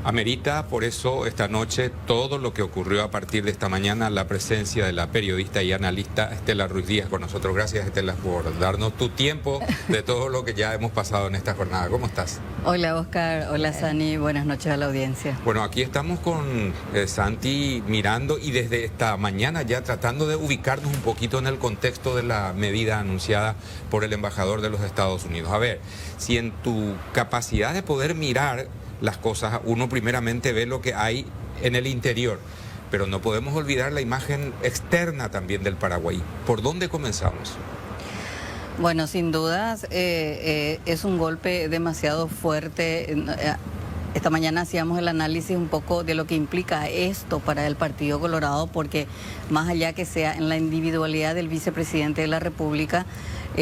Amerita, por eso, esta noche, todo lo que ocurrió a partir de esta mañana, la presencia de la periodista y analista Estela Ruiz Díaz con nosotros. Gracias, Estela, por darnos tu tiempo de todo lo que ya hemos pasado en esta jornada. ¿Cómo estás? Hola, Oscar. Hola, Sani. Buenas noches a la audiencia. Bueno, aquí estamos con Santi mirando y desde esta mañana ya tratando de ubicarnos un poquito en el contexto de la medida anunciada por el embajador de los Estados Unidos. A ver, si en tu capacidad de poder mirar las cosas, uno primeramente ve lo que hay en el interior, pero no podemos olvidar la imagen externa también del Paraguay. ¿Por dónde comenzamos? Bueno, sin dudas es un golpe demasiado fuerte. Esta mañana hacíamos el análisis un poco de lo que implica esto para el Partido Colorado, porque más allá que sea en la individualidad del vicepresidente de la República,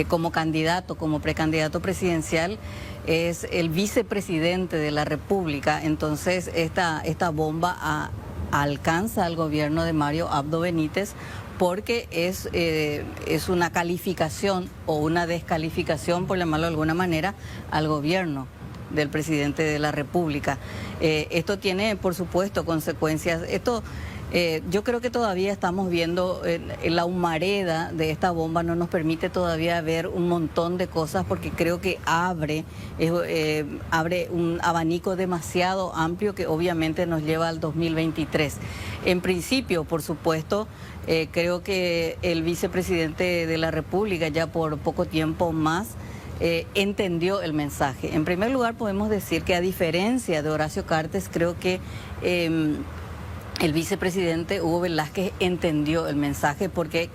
como candidato, como precandidato presidencial, es el vicepresidente de la República. Entonces esta bomba alcanza al gobierno de Mario Abdo Benítez, porque es una calificación o una descalificación, por llamarlo de alguna manera, al gobierno del presidente de la República. Esto tiene, por supuesto, consecuencias. Yo creo que todavía estamos viendo la humareda de esta bomba, no nos permite todavía ver un montón de cosas, porque creo que abre un abanico demasiado amplio que obviamente nos lleva al 2023. En principio, por supuesto, creo que el vicepresidente de la República ya por poco tiempo más entendió el mensaje. En primer lugar, podemos decir que a diferencia de Horacio Cartes, creo que el vicepresidente Hugo Velázquez entendió el mensaje, porque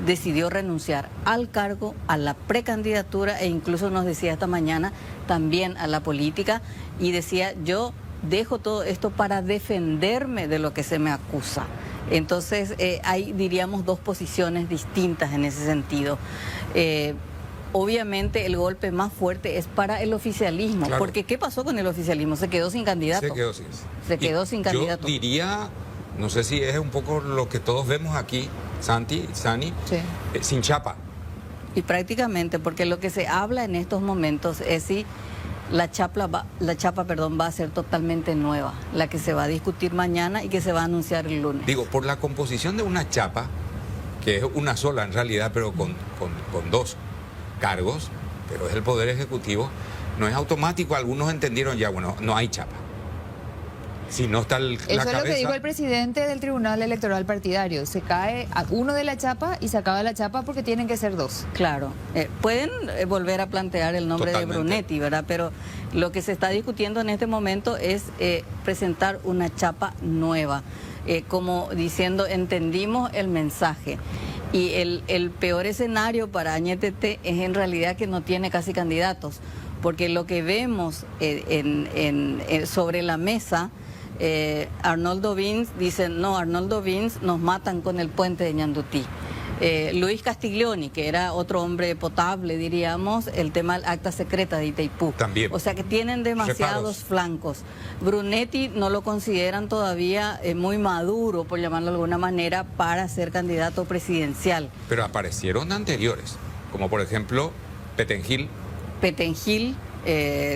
decidió renunciar al cargo, a la precandidatura, e incluso nos decía esta mañana también a la política, y decía: yo dejo todo esto para defenderme de lo que se me acusa. Entonces hay, diríamos, dos posiciones distintas en ese sentido. Obviamente el golpe más fuerte es para el oficialismo, claro, porque ¿qué pasó con el oficialismo? Se quedó sin candidato. Se quedó sin candidato. Yo diría, no sé si es un poco lo que todos vemos aquí, Sani, sí, sin chapa. Y prácticamente, porque lo que se habla en estos momentos es si la chapa va a ser totalmente nueva, la que se va a discutir mañana y que se va a anunciar el lunes. Digo, por la composición de una chapa, que es una sola en realidad, pero con dos cargos, pero es el Poder Ejecutivo, no es automático. Algunos entendieron ya, bueno, no hay chapa. Si no está la cabeza... Eso es lo que dijo el presidente del Tribunal Electoral Partidario. Se cae a uno de la chapa y se acaba la chapa porque tienen que ser dos. Claro. Pueden volver a plantear el nombre de Brunetti, ¿verdad? Pero lo que se está discutiendo en este momento es presentar una chapa nueva, como diciendo, entendimos el mensaje. Y el peor escenario para Añetete es en realidad que no tiene casi candidatos, porque lo que vemos sobre la mesa, Arnoldo Vins dice: no, Arnoldo Vins nos matan con el puente de Ñandutí. Luis Castiglioni, que era otro hombre potable, diríamos, el tema del acta secreta de Itaipú. También. O sea que tienen demasiados flancos. Brunetti no lo consideran todavía muy maduro, por llamarlo de alguna manera, para ser candidato presidencial. Pero aparecieron anteriores, como por ejemplo Petengil. Petengil,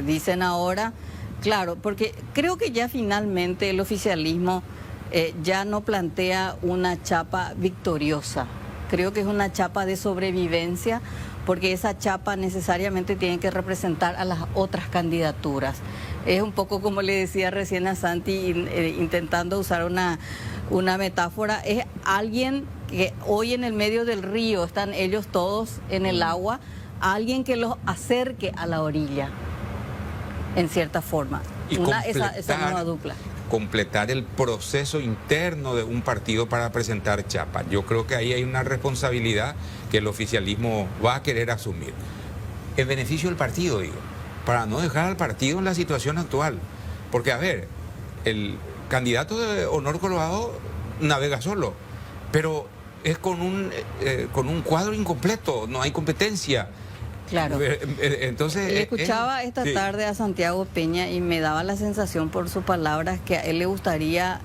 dicen ahora, claro, porque creo que ya finalmente el oficialismo ya no plantea una chapa victoriosa. Creo que es una chapa de sobrevivencia, porque esa chapa necesariamente tiene que representar a las otras candidaturas. Es un poco como le decía recién a Santi, intentando usar una metáfora, es alguien que hoy en el medio del río, están ellos todos en el agua, alguien que los acerque a la orilla, en cierta forma. Y esa nueva dupla. Completar el proceso interno de un partido para presentar chapa. Yo creo que ahí hay una responsabilidad que el oficialismo va a querer asumir. En beneficio del partido, digo, para no dejar al partido en la situación actual. Porque, a ver, el candidato de Honor Colorado navega solo, pero es con un cuadro incompleto, no hay competencia. Claro. Entonces, le escuchaba esta tarde a Santiago Peña y me daba la sensación por sus palabras que a él le gustaría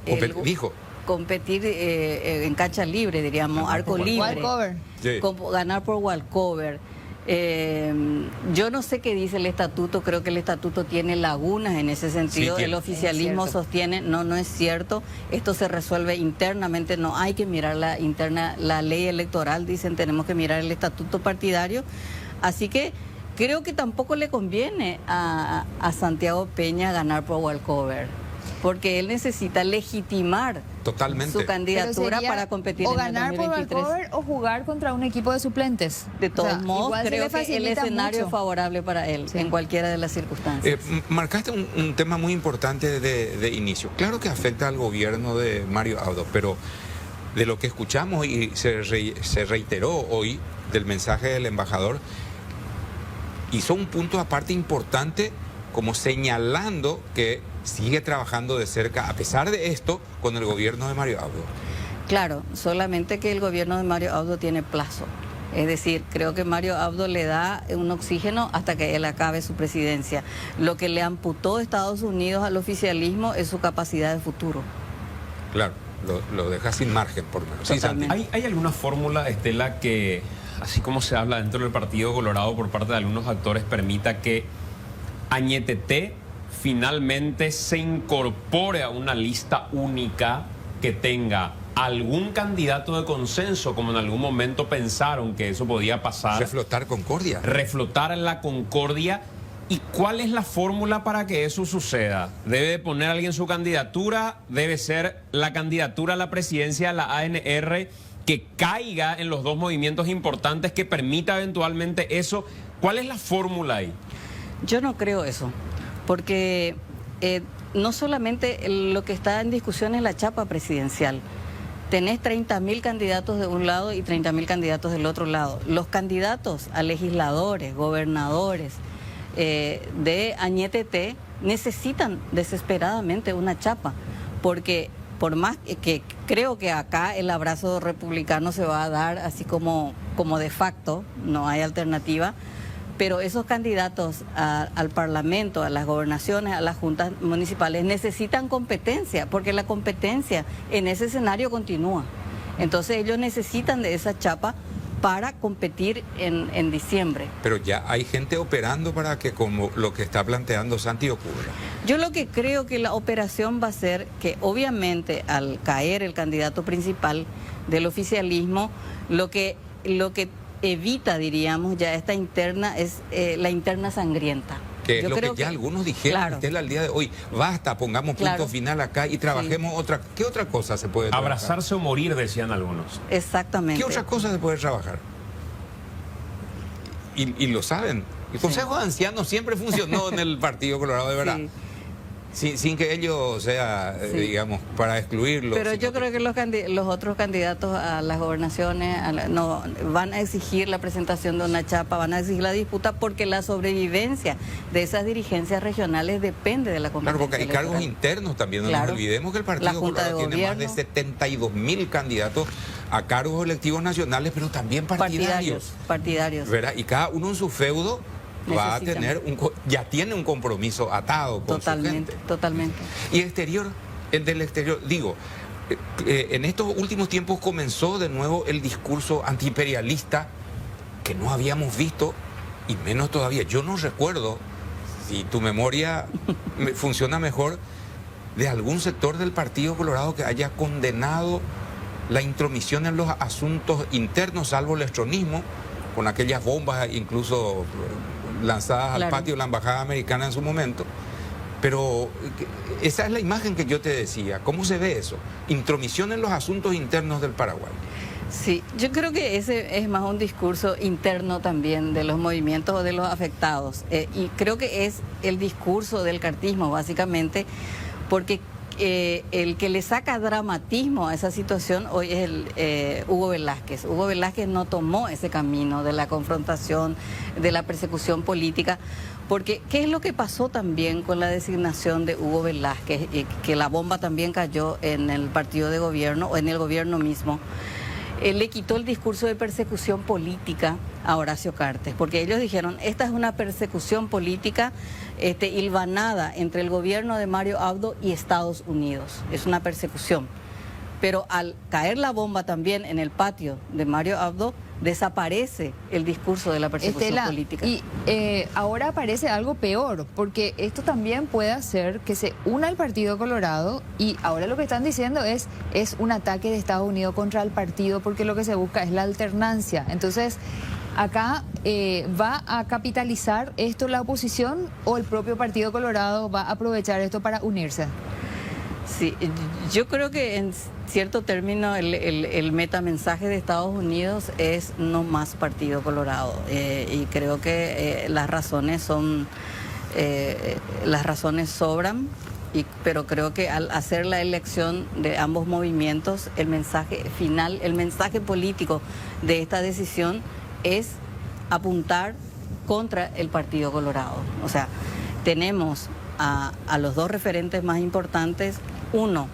competir en cancha libre, diríamos, arco libre. Walkover. Sí. Ganar por walkover. Yo no sé qué dice el estatuto, creo que el estatuto tiene lagunas en ese sentido. Sí, el oficialismo sostiene, no es cierto, esto se resuelve internamente, no hay que mirar la ley electoral, dicen, tenemos que mirar el estatuto partidario. Así que creo que tampoco le conviene a Santiago Peña ganar por walkover, porque él necesita legitimar Totalmente. su candidatura para competir o en el ganar por 2023. walkover o jugar contra un equipo de suplentes. De todos modos, igual se creo le que el facilita escenario mucho. es favorable para él, en cualquiera de las circunstancias. Marcaste un tema muy importante de inicio. Claro que afecta al gobierno de Mario Abdo, pero de lo que escuchamos y se reiteró hoy del mensaje del embajador, hizo un punto aparte importante, como señalando que sigue trabajando de cerca, a pesar de esto, con el gobierno de Mario Abdo. Claro, solamente que el gobierno de Mario Abdo tiene plazo. Es decir, creo que Mario Abdo le da un oxígeno hasta que él acabe su presidencia. Lo que le amputó Estados Unidos al oficialismo es su capacidad de futuro. Claro, lo deja sin margen, por lo menos. Sí, Santi. ¿Hay alguna fórmula, Estela, que, así como se habla dentro del Partido Colorado por parte de algunos actores, permita que Añetete finalmente se incorpore a una lista única que tenga algún candidato de consenso, como en algún momento pensaron que eso podía pasar? Reflotar concordia. Reflotar en la concordia. ¿Y cuál es la fórmula para que eso suceda? ¿Debe de poner a alguien su candidatura? ¿Debe ser la candidatura a la presidencia de la ANR que caiga en los dos movimientos importantes que permita eventualmente eso? ¿Cuál es la fórmula ahí? Yo no creo eso, porque no solamente lo que está en discusión es la chapa presidencial. Tenés 30.000 candidatos de un lado y 30.000 candidatos del otro lado. Los candidatos a legisladores, gobernadores de Añetete necesitan desesperadamente una chapa, porque por más que creo que acá el abrazo republicano se va a dar así como de facto, no hay alternativa, pero esos candidatos al Parlamento, a las gobernaciones, a las juntas municipales necesitan competencia, porque la competencia en ese escenario continúa. Entonces ellos necesitan de esa chapa para competir en diciembre. Pero ya hay gente operando para que, como lo que está planteando Santi, ocurra. Yo lo que creo que la operación va a ser que obviamente al caer el candidato principal del oficialismo, lo que evita, diríamos, ya esta interna es la interna sangrienta. Que es Yo lo creo que ya algunos dijeron, claro. Estela, al día de hoy. Basta, pongamos punto final acá y trabajemos otra. ¿Qué otra cosa se puede trabajar? Abrazarse o morir, decían algunos. Exactamente. ¿Qué otra cosa se puede trabajar? Y lo saben. El Consejo de Ancianos siempre funcionó en el Partido Colorado, de verdad. Sin que ello sea, digamos, para excluirlo. Pero yo creo que los otros candidatos a las gobernaciones no van a exigir la presentación de una chapa, van a exigir la disputa, porque la sobrevivencia de esas dirigencias regionales depende de la competencia. Claro, porque hay cargos internos también. No nos olvidemos que el Partido Colorado tiene más de 72.000 candidatos a cargos electivos nacionales, pero también partidarios. Partidarios. ¿Verdad? Y cada uno en su feudo va a tener ya tiene un compromiso atado con su gente. Totalmente. Y el del exterior, digo, en estos últimos tiempos comenzó de nuevo el discurso antiimperialista que no habíamos visto, y menos todavía. Yo no recuerdo, si tu memoria funciona mejor, de algún sector del Partido Colorado que haya condenado la intromisión en los asuntos internos, salvo el estronismo, con aquellas bombas incluso lanzadas al patio de la Embajada Americana en su momento. Pero esa es la imagen que yo te decía. ¿Cómo se ve eso? Intromisión en los asuntos internos del Paraguay. Sí, yo creo que ese es más un discurso interno también de los movimientos o de los afectados. Y creo que es el discurso del cartismo, básicamente, porque el que le saca dramatismo a esa situación hoy es Hugo Velázquez. Hugo Velázquez no tomó ese camino de la confrontación, de la persecución política, porque ¿qué es lo que pasó también con la designación de Hugo Velázquez? Que la bomba también cayó en el partido de gobierno o en el gobierno mismo. Le quitó el discurso de persecución política a Horacio Cartes, porque ellos dijeron, esta es una persecución política hilvanada entre el gobierno de Mario Abdo y Estados Unidos, es una persecución. pero al caer la bomba también en el patio de Mario Abdo, desaparece el discurso de la persecución Estela, política. y ahora aparece algo peor, porque esto también puede hacer que se una el Partido Colorado, y ahora lo que están diciendo es un ataque de Estados Unidos contra el partido, porque lo que se busca es la alternancia. Entonces, acá ¿va a capitalizar esto la oposición o el propio Partido Colorado va a aprovechar esto para unirse? Sí, yo creo que en cierto término el metamensaje de Estados Unidos es no más Partido Colorado, y creo que las razones sobran, pero creo que al hacer la elección de ambos movimientos, el mensaje final, el mensaje político de esta decisión es apuntar contra el Partido Colorado. O sea, tenemos a los dos referentes más importantes, uno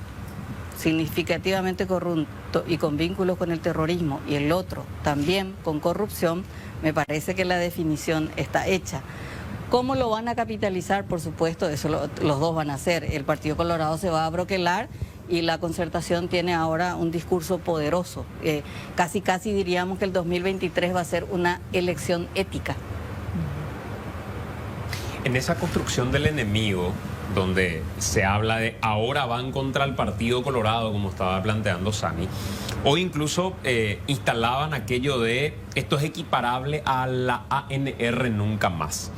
significativamente corrupto y con vínculos con el terrorismo, y el otro también con corrupción. Me parece que la definición está hecha. ¿Cómo lo van a capitalizar? Por supuesto, eso los dos van a hacer. El Partido Colorado se va a broquelar y la Concertación tiene ahora un discurso poderoso. Casi diríamos que el 2023 va a ser una elección ética. En esa construcción del enemigo, donde se habla de ahora van contra el Partido Colorado, como estaba planteando Sami, hoy incluso instalaban aquello de esto es equiparable a la ANR nunca más.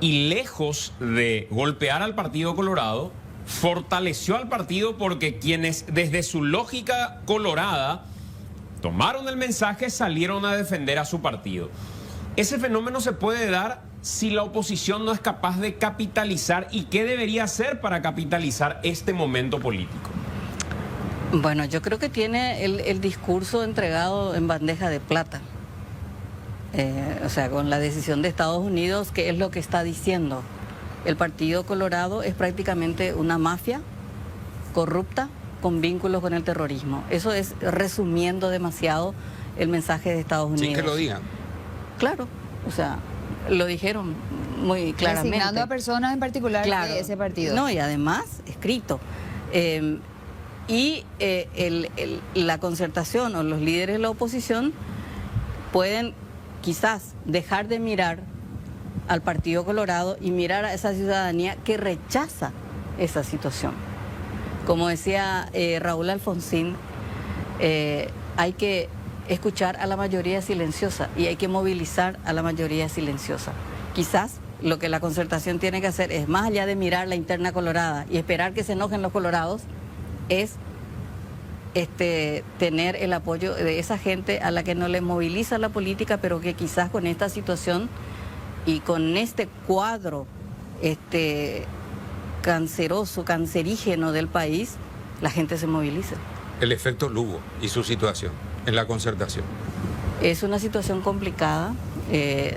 Y lejos de golpear al Partido Colorado, fortaleció al partido, porque quienes desde su lógica colorada tomaron el mensaje salieron a defender a su partido. Ese fenómeno se puede dar si la oposición no es capaz de capitalizar. ¿Y qué debería hacer para capitalizar este momento político? Bueno, yo creo que tiene el discurso entregado en bandeja de plata. O sea, con la decisión de Estados Unidos, ¿qué es lo que está diciendo? El Partido Colorado es prácticamente una mafia corrupta con vínculos con el terrorismo. Eso es resumiendo demasiado el mensaje de Estados Unidos. Sin que lo digan. Claro, o sea, lo dijeron muy claramente. Designando a personas en particular, claro, de ese partido. No, y además, escrito. La Concertación o los líderes de la oposición pueden quizás dejar de mirar al Partido Colorado y mirar a esa ciudadanía que rechaza esa situación. Como decía Raúl Alfonsín, hay que escuchar a la mayoría silenciosa y hay que movilizar a la mayoría silenciosa. Quizás lo que la Concertación tiene que hacer es, más allá de mirar la interna colorada y esperar que se enojen los colorados, es tener el apoyo de esa gente a la que no le moviliza la política, pero que quizás con esta situación y con este cuadro cancerígeno del país, la gente se moviliza. El efecto Lugo y su situación en la Concertación. Es una situación complicada.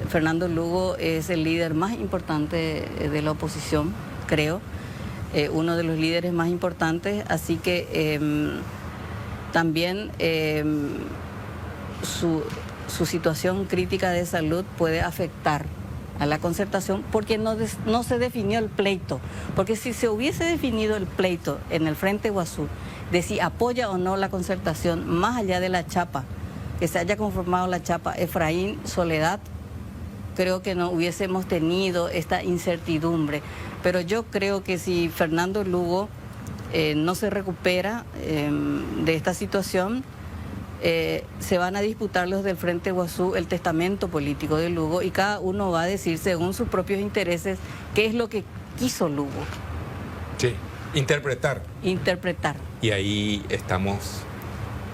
Fernando Lugo es el líder más importante de la oposición, creo, uno de los líderes más importantes, así que también su situación crítica de salud puede afectar a la Concertación, porque no se definió el pleito, porque si se hubiese definido el pleito en el Frente Guazú, de si apoya o no la Concertación, más allá de la chapa, que se haya conformado la chapa Efraín-Soledad, creo que no hubiésemos tenido esta incertidumbre. Pero yo creo que si Fernando Lugo no se recupera de esta situación, se van a disputar los del Frente Guazú el testamento político de Lugo, y cada uno va a decir según sus propios intereses qué es lo que quiso Lugo. Sí, interpretar. Y ahí estamos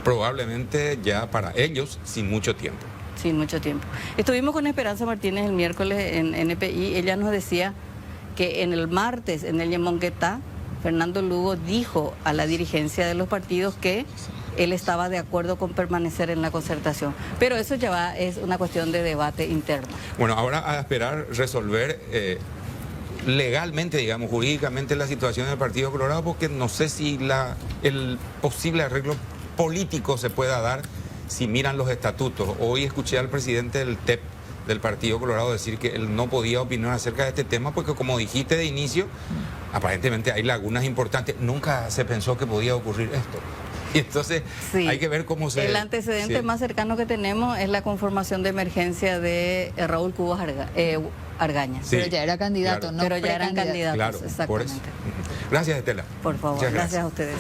probablemente ya para ellos sin mucho tiempo. Sin mucho tiempo. Estuvimos con Esperanza Martínez el miércoles en NPI. Ella nos decía que en el martes en el Yemonguetá, Fernando Lugo dijo a la dirigencia de los partidos que él estaba de acuerdo con permanecer en la Concertación. Pero eso ya es una cuestión de debate interno. Bueno, ahora a esperar resolver legalmente, digamos, jurídicamente la situación del Partido Colorado, porque no sé si el posible arreglo político se pueda dar si miran los estatutos. Hoy escuché al presidente del TEP del Partido Colorado decir que él no podía opinar acerca de este tema porque, como dijiste de inicio, aparentemente hay lagunas importantes. Nunca se pensó que podía ocurrir esto. Y entonces Sí. hay que ver cómo se... El antecedente sí. más cercano que tenemos es la conformación de emergencia de Raúl Cubas Argaña. Sí, Pero ya era candidato, claro. no Pero ya eran precandidato. candidatos, Claro, por eso. exactamente. Gracias, Estela. Por favor, Muchas gracias a ustedes.